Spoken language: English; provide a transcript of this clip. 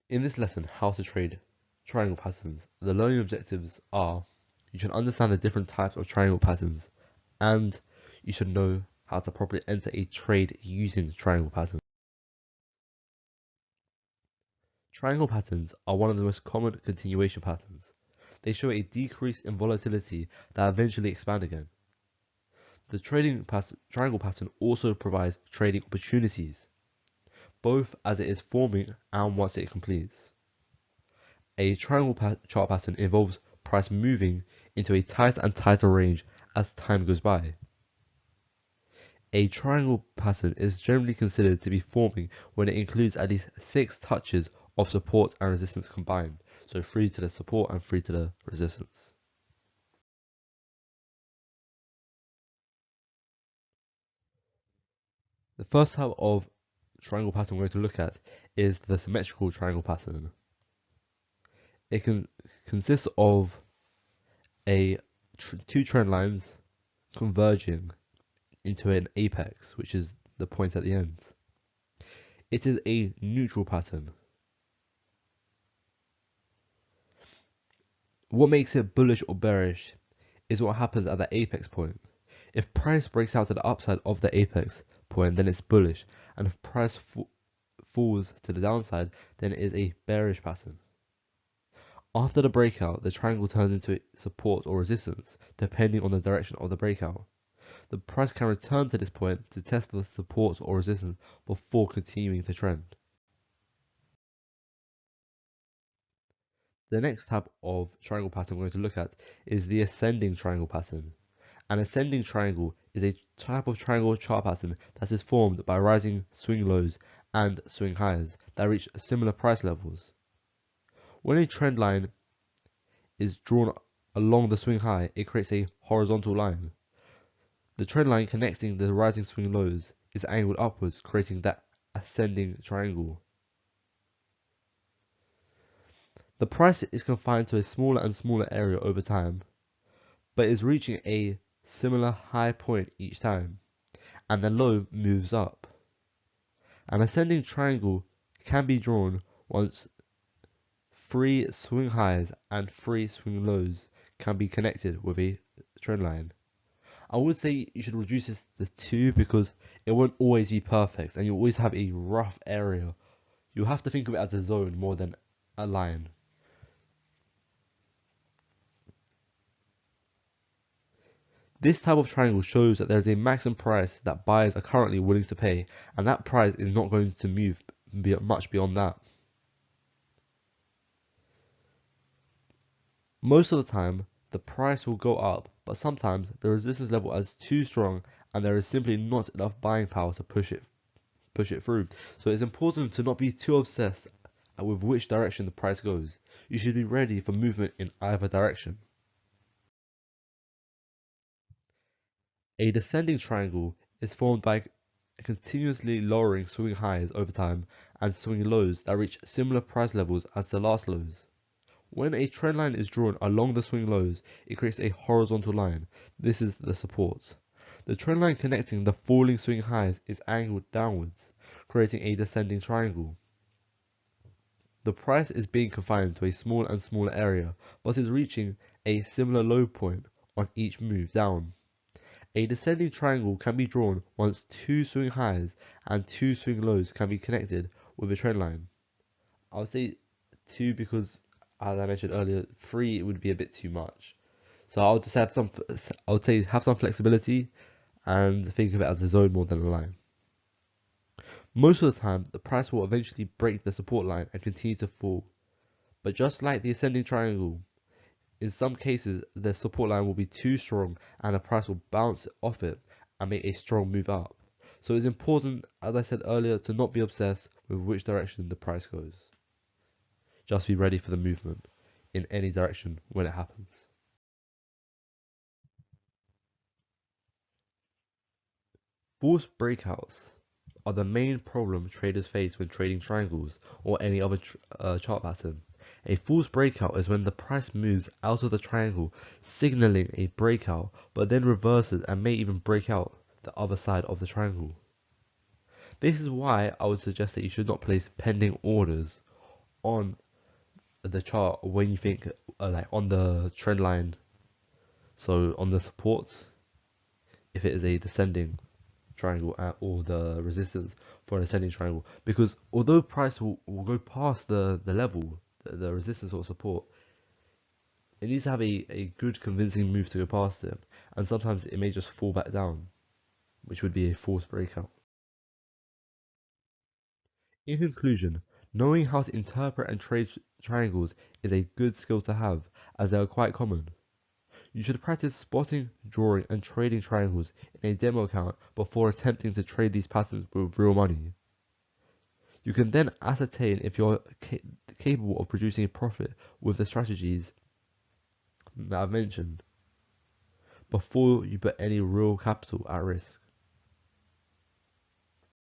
In this lesson, how to trade triangle patterns, the learning objectives are you should understand the different types of triangle patterns and you should know how to properly enter a trade using triangle patterns. Triangle patterns are one of the most common continuation patterns. They show a decrease in volatility that eventually expand again. The triangle pattern also provides trading opportunities, both as it is forming and once it completes. A triangle chart pattern involves price moving into a tighter and tighter range as time goes by. A triangle pattern is generally considered to be forming when it includes at least 6 touches of support and resistance combined, so 3 to the support and 3 to the resistance. The first type of triangle pattern we're going to look at is the symmetrical triangle pattern. It consists of two trend lines converging into an apex, which is the point at the end. It is a neutral pattern. What makes it bullish or bearish is what happens at the apex point. If price breaks out to the upside of the apex point, then it's bullish, and if price falls to the downside, then it is a bearish pattern. After the breakout, the triangle turns into support or resistance, depending on the direction of the breakout. The price can return to this point to test the support or resistance before continuing the trend. The next type of triangle pattern we're going to look at is the ascending triangle pattern. An ascending triangle is a type of triangle chart pattern that is formed by rising swing lows and swing highs that reach similar price levels. When a trend line is drawn along the swing high, it creates a horizontal line. The trend line connecting the rising swing lows is angled upwards, creating that ascending triangle. The price is confined to a smaller and smaller area over time, but is reaching a similar high point each time, and the low moves up. An ascending triangle can be drawn once 3 swing highs and 3 swing lows can be connected with a trend line. I would say you should reduce this to 2 because it won't always be perfect and you always have a rough area. You have to think of it as a zone more than a line. This type of triangle shows that there is a maximum price that buyers are currently willing to pay, and that price is not going to move much beyond that. Most of the time, the price will go up, but sometimes the resistance level is too strong and there is simply not enough buying power to push it through. So it's important to not be too obsessed with which direction the price goes. You should be ready for movement in either direction. A descending triangle is formed by continuously lowering swing highs over time and swing lows that reach similar price levels as the last lows. When a trend line is drawn along the swing lows, it creates a horizontal line. This is the support. The trend line connecting the falling swing highs is angled downwards, creating a descending triangle. The price is being confined to a smaller and smaller area, but is reaching a similar low point on each move down. A descending triangle can be drawn once 2 swing highs and 2 swing lows can be connected with a trend line. I would say 2 because, as I mentioned earlier, 3 would be a bit too much. So I would just have some flexibility and think of it as a zone more than a line. Most of the time, the price will eventually break the support line and continue to fall. But just like the ascending triangle, in some cases, the support line will be too strong and the price will bounce off it and make a strong move up. So it's important, as I said earlier, to not be obsessed with which direction the price goes. Just be ready for the movement in any direction when it happens. False breakouts are the main problem traders face when trading triangles or any other chart pattern. A false breakout is when the price moves out of the triangle, signaling a breakout, but then reverses and may even break out the other side of the triangle. This is why I would suggest that you should not place pending orders on the chart when you think like on the trend line. So on the supports, if it is a descending triangle or the resistance for an ascending triangle, because although price will go past the level, the resistance or support, it needs to have a good convincing move to go past it, and sometimes it may just fall back down, which would be a forced breakout. In conclusion, knowing how to interpret and trade triangles is a good skill to have, as they are quite common. You should practice spotting, drawing, and trading triangles in a demo account before attempting to trade these patterns with real money. You can then ascertain if you're capable of producing a profit with the strategies that I've mentioned before you put any real capital at risk.